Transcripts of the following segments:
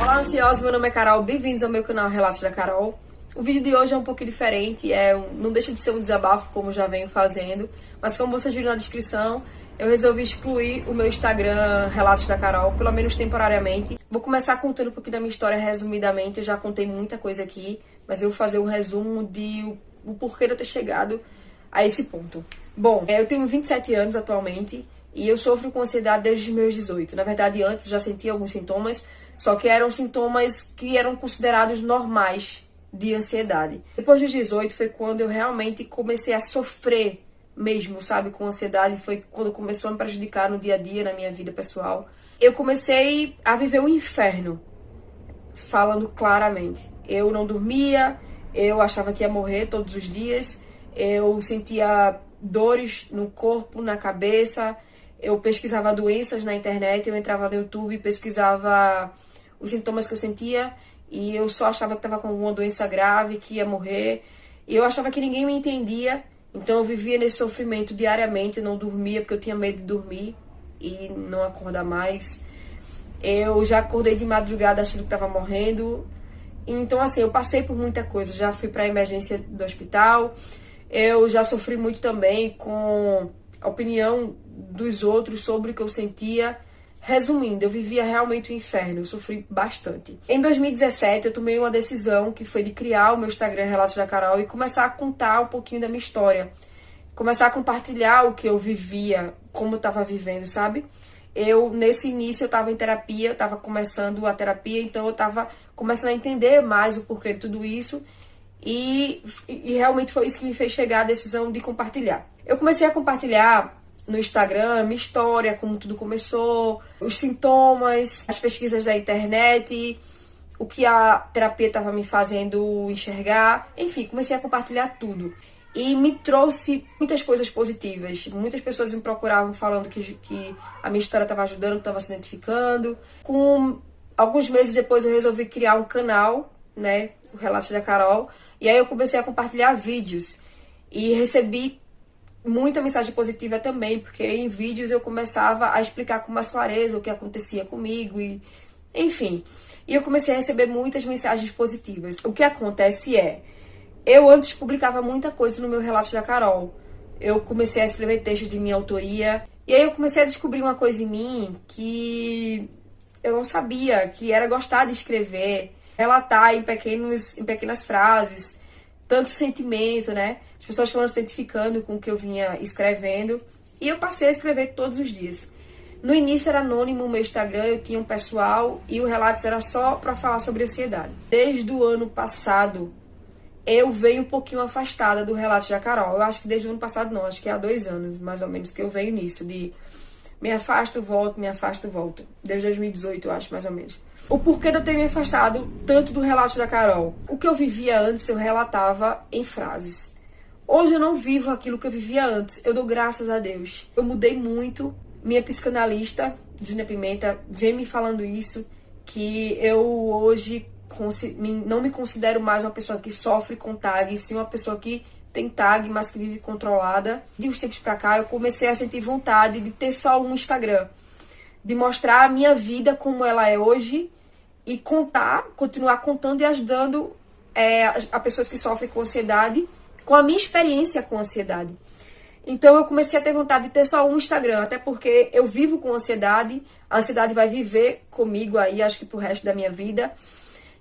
Olá, ansiosos, meu nome é Carol, bem-vindos ao meu canal Relatos da Carol. O vídeo de hoje é um pouquinho diferente, não deixa de ser um desabafo, como já venho fazendo, mas como vocês viram na descrição, eu resolvi excluir o meu Instagram Relatos da Carol, pelo menos temporariamente. Vou começar contando um pouquinho da minha história resumidamente, eu já contei muita coisa aqui, mas eu vou fazer um resumo de o porquê de eu ter chegado a esse ponto. Bom, eu tenho 27 anos atualmente e eu sofro com ansiedade desde os meus 18. Na verdade, antes já sentia alguns sintomas, só que eram sintomas que eram considerados normais de ansiedade. Depois dos 18 foi quando eu realmente comecei a sofrer mesmo, sabe, com ansiedade. Foi quando começou a me prejudicar no dia a dia, na minha vida pessoal. Eu comecei a viver um inferno, falando claramente. Eu não dormia, eu achava que ia morrer todos os dias, eu sentia dores no corpo, na cabeça, eu pesquisava doenças na internet, eu entrava no YouTube e pesquisava os sintomas que eu sentia e eu só achava que estava com alguma doença grave, que ia morrer. E eu achava que ninguém me entendia, então eu vivia nesse sofrimento diariamente, não dormia porque eu tinha medo de dormir e não acordar mais. Eu já acordei de madrugada achando que estava morrendo. Então, assim, eu passei por muita coisa. Já fui para a emergência do hospital. Eu já sofri muito também com a opinião dos outros sobre o que eu sentia. Resumindo, eu vivia realmente o inferno. Eu sofri bastante. Em 2017, eu tomei uma decisão que foi de criar o meu Instagram Relatos da Carol e começar a contar um pouquinho da minha história. Começar a compartilhar o que eu vivia, como eu estava vivendo, sabe? Nesse início, eu estava em terapia, eu estava começando a terapia, então eu estava começando a entender mais o porquê de tudo isso. E realmente foi isso que me fez chegar à decisão de compartilhar. Eu comecei a compartilhar no Instagram minha história, como tudo começou, os sintomas, as pesquisas da internet, o que a terapia estava me fazendo enxergar. Enfim, comecei a compartilhar tudo. E me trouxe muitas coisas positivas. Muitas pessoas me procuravam falando que a minha história estava ajudando, que estava se identificando. Com alguns meses depois eu resolvi criar um canal, né, o Relatos da Carol. E aí eu comecei a compartilhar vídeos. E recebi muita mensagem positiva também, porque em vídeos eu começava a explicar com mais clareza o que acontecia comigo. Enfim, e eu comecei a receber muitas mensagens positivas. O que acontece eu antes publicava muita coisa no meu Relatos da Carol. Eu comecei a escrever textos de minha autoria. E aí eu comecei a descobrir uma coisa em mim que eu não sabia, que era gostar de escrever, relatar em pequenas frases, tanto sentimento, né? As pessoas foram se identificando com o que eu vinha escrevendo. E eu passei a escrever todos os dias. No início era anônimo o meu Instagram, eu tinha um pessoal e o Relatos era só para falar sobre ansiedade. Desde o ano passado, eu venho um pouquinho afastada do Relatos da Carol. Eu acho que desde o ano passado não, acho que há 2 anos, mais ou menos, que eu venho nisso, de me afasto, volto, me afasto, volto. Desde 2018, eu acho, mais ou menos. O porquê de eu ter me afastado tanto do Relatos da Carol? O que eu vivia antes, eu relatava em frases. Hoje eu não vivo aquilo que eu vivia antes. Eu dou graças a Deus. Eu mudei muito. Minha psicanalista, Júnia Pimenta, vem me falando isso, que eu hoje não me considero mais uma pessoa que sofre com tag, sim uma pessoa que tem tag, mas que vive controlada. De uns tempos pra cá, eu comecei a sentir vontade de ter só um Instagram, de mostrar a minha vida como ela é hoje e continuar contando e ajudando a pessoas que sofrem com ansiedade, com a minha experiência com ansiedade. Então eu comecei a ter vontade de ter só um Instagram, até porque eu vivo com ansiedade, a ansiedade vai viver comigo aí, acho que pro resto da minha vida.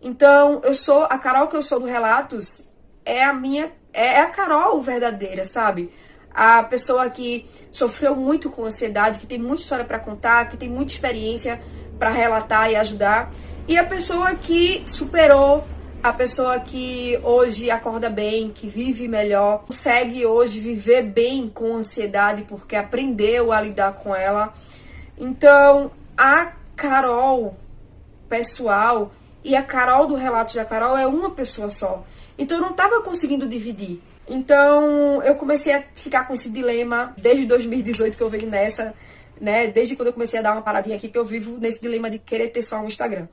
Então, a Carol que eu sou do Relatos é a Carol verdadeira, sabe? A pessoa que sofreu muito com ansiedade, que tem muita história para contar, que tem muita experiência para relatar e ajudar. E a pessoa que superou, a pessoa que hoje acorda bem, que vive melhor, consegue hoje viver bem com ansiedade porque aprendeu a lidar com ela. Então, a Carol pessoal e a Carol do Relatos da Carol é uma pessoa só. Então eu não estava conseguindo dividir. Então eu comecei a ficar com esse dilema desde 2018 que eu venho nessa, né? Desde quando eu comecei a dar uma paradinha aqui que eu vivo nesse dilema de querer ter só um Instagram.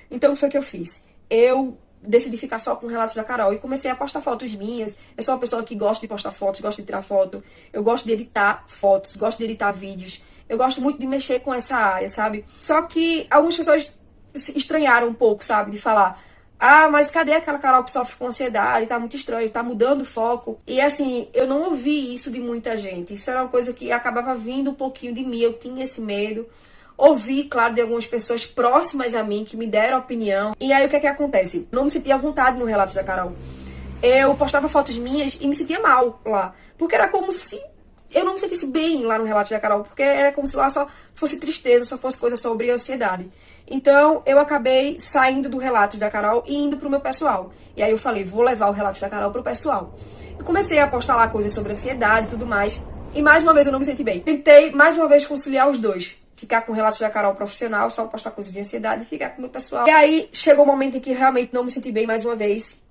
Então o que foi que eu fiz? Eu decidi ficar só com Relatos da Carol e comecei a postar fotos minhas. Eu sou uma pessoa que gosta de postar fotos, gosto de tirar foto. Eu gosto de editar fotos, gosto de editar vídeos. Eu gosto muito de mexer com essa área, sabe? Só que algumas pessoas se estranharam um pouco, sabe? De falar, ah, mas cadê aquela Carol que sofre com ansiedade? Tá muito estranho, tá mudando o foco. E assim, eu não ouvi isso de muita gente. Isso era uma coisa que acabava vindo um pouquinho de mim. Eu tinha esse medo. Ouvi, claro, de algumas pessoas próximas a mim que me deram opinião. E aí o que é que acontece? Não me sentia à vontade no relato da Carol. Eu postava fotos minhas e me sentia mal lá. Porque era como se eu não me sentisse bem lá no relato da Carol. Porque era como se lá só fosse tristeza, só fosse coisa sobre ansiedade. Então, eu acabei saindo do relato da Carol e indo pro meu pessoal. E aí eu falei, vou levar o relato da Carol pro pessoal. E comecei a postar lá coisas sobre ansiedade e tudo mais. E mais uma vez eu não me senti bem. Tentei, mais uma vez, conciliar os dois. Ficar com o relato da Carol profissional, só postar coisas de ansiedade e ficar com o meu pessoal. E aí, chegou o momento em que realmente não me senti bem mais uma vez.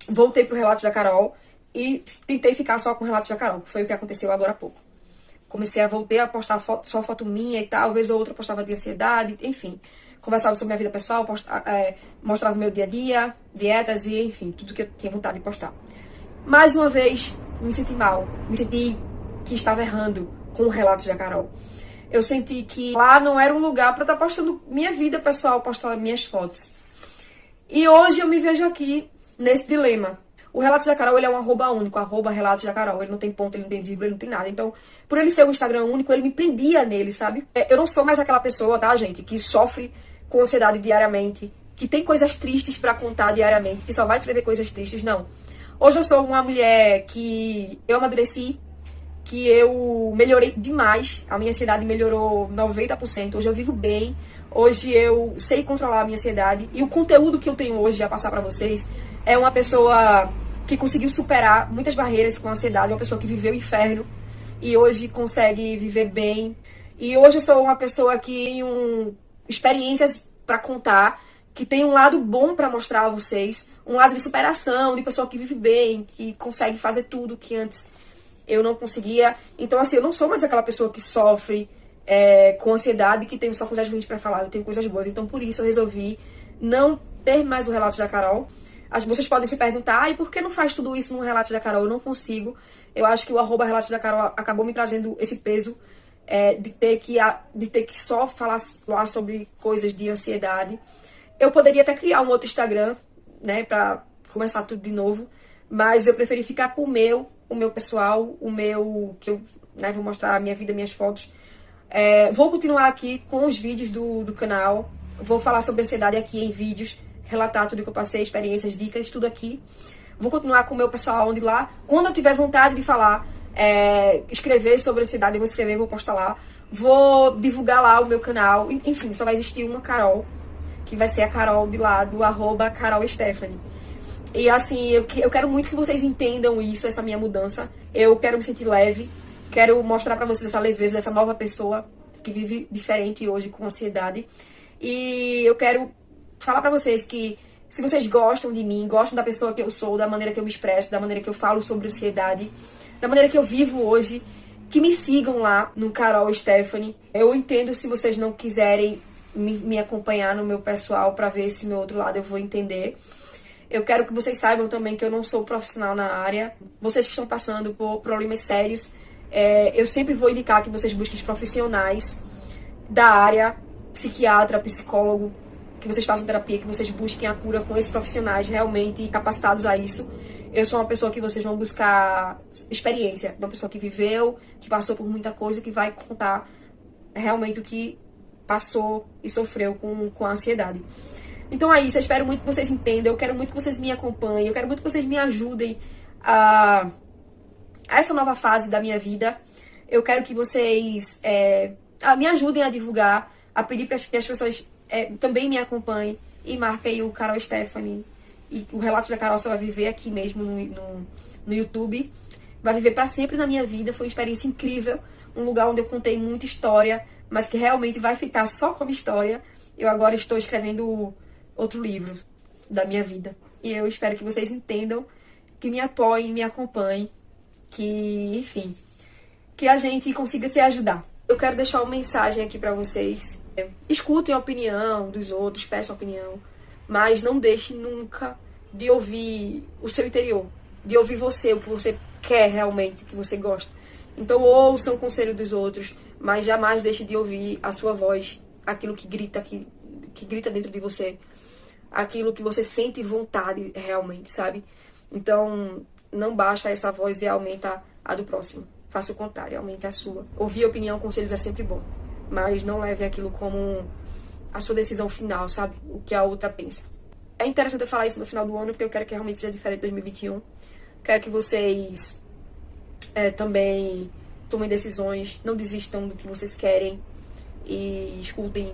Voltei pro relato da Carol e tentei ficar só com o relato da Carol, que foi o que aconteceu agora há pouco. Voltei a postar só foto minha e tal, vez ou outra postava de ansiedade, enfim. Conversava sobre minha vida pessoal, mostrava o meu dia a dia, dietas e, enfim, tudo que eu tinha vontade de postar. Mais uma vez, me senti mal. Me senti que estava errando com o relato da Carol. Eu senti que lá não era um lugar para estar postando minha vida pessoal, postando minhas fotos. E hoje eu me vejo aqui nesse dilema. O relato da Carol, ele é um arroba único, arroba relatos da Carol. Ele não tem ponto, ele não tem vírgula, ele não tem nada. Então, por ele ser um Instagram único, ele me prendia nele, sabe? Eu não sou mais aquela pessoa, tá, gente, que sofre com ansiedade diariamente, que tem coisas tristes pra contar diariamente, que só vai escrever coisas tristes, não. Hoje eu sou uma mulher que eu amadureci, que eu melhorei demais, a minha ansiedade melhorou 90%, hoje eu vivo bem, hoje eu sei controlar a minha ansiedade, e o conteúdo que eu tenho hoje a passar pra vocês é uma pessoa que conseguiu superar muitas barreiras com a ansiedade, uma pessoa que viveu o inferno e hoje consegue viver bem. E hoje eu sou uma pessoa que tem experiências para contar, que tem um lado bom para mostrar a vocês, um lado de superação, de pessoa que vive bem, que consegue fazer tudo que antes eu não conseguia. Então, assim, eu não sou mais aquela pessoa que sofre com ansiedade, que tem só coisas ruins para falar, eu tenho coisas boas. Então, por isso eu resolvi não ter mais o relato da Carol. Vocês podem se perguntar, e por que não faz tudo isso no relato da Carol? Eu não consigo. Eu acho que o arroba relato da Carol acabou me trazendo esse peso de ter que só falar lá sobre coisas de ansiedade. Eu poderia até criar um outro Instagram, né, pra começar tudo de novo, mas eu preferi ficar com o meu pessoal, que eu, né, vou mostrar a minha vida, minhas fotos. Vou continuar aqui com os vídeos do canal, vou falar sobre ansiedade aqui em vídeos, relatar tudo que eu passei, experiências, dicas, tudo aqui. Vou continuar com o meu pessoal, onde lá, quando eu tiver vontade de falar, escrever sobre ansiedade, eu vou escrever, vou postar lá. Vou divulgar lá o meu canal. Enfim, só vai existir uma Carol, que vai ser a Carol de lá, do arroba Carol Stephanie. E assim, eu quero muito que vocês entendam isso, essa minha mudança. Eu quero me sentir leve, quero mostrar pra vocês essa leveza, essa nova pessoa que vive diferente hoje com ansiedade. E eu quero falar pra vocês que se vocês gostam de mim, gostam da pessoa que eu sou, da maneira que eu me expresso, da maneira que eu falo sobre ansiedade, da maneira que eu vivo hoje, que me sigam lá no Carol Stephanie. Eu entendo se vocês não quiserem me acompanhar no meu pessoal pra ver esse meu outro lado, eu vou entender. Eu quero que vocês saibam também que eu não sou profissional na área. Vocês que estão passando por problemas sérios, eu sempre vou indicar que vocês busquem os profissionais da área, psiquiatra, psicólogo, que vocês façam terapia, que vocês busquem a cura com esses profissionais realmente capacitados a isso. Eu sou uma pessoa que vocês vão buscar experiência, uma pessoa que viveu, que passou por muita coisa, que vai contar realmente o que passou e sofreu com a ansiedade. Então é isso, eu espero muito que vocês entendam, eu quero muito que vocês me acompanhem, eu quero muito que vocês me ajudem a essa nova fase da minha vida. Eu quero que vocês me ajudem a divulgar, a pedir para que as pessoas também me acompanhem e marquem o Carol Stephanie. E o relato da Carol só vai viver aqui mesmo no YouTube. Vai viver para sempre na minha vida. Foi uma experiência incrível. Um lugar onde eu contei muita história, mas que realmente vai ficar só como história. Eu agora estou escrevendo outro livro da minha vida. E eu espero que vocês entendam, que me apoiem, me acompanhem. Que, enfim, que a gente consiga se ajudar. Eu quero deixar uma mensagem aqui para vocês. Escutem a opinião dos outros, peçam opinião. Mas não deixe nunca de ouvir o seu interior, de ouvir você, o que você quer realmente, o que você gosta. Então ouçam o conselho dos outros, mas jamais deixe de ouvir a sua voz, aquilo que grita, que que grita dentro de você, aquilo que você sente vontade realmente, sabe? Então, não baixa essa voz e aumenta a do próximo. Faça o contrário, aumente a sua. Ouvir opinião, conselhos é sempre bom, mas não leve aquilo como a sua decisão final, sabe? O que a outra pensa. É interessante eu falar isso no final do ano, porque eu quero que realmente seja diferente de 2021. Quero que vocês também tomem decisões, não desistam do que vocês querem e escutem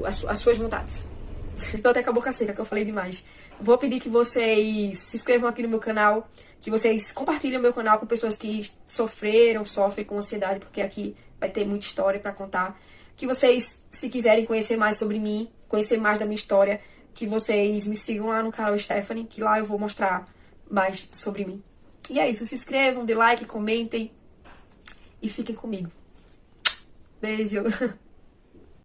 as suas vontades. Então até com a boca seca, que eu falei demais. Vou pedir que vocês se inscrevam aqui no meu canal, que vocês compartilhem o meu canal com pessoas que sofrem com ansiedade, porque aqui vai ter muita história pra contar. Que vocês, se quiserem conhecer mais sobre mim, conhecer mais da minha história, que vocês me sigam lá no canal Stephanie, que lá eu vou mostrar mais sobre mim. E é isso, se inscrevam, dê like, comentem e fiquem comigo. Beijo!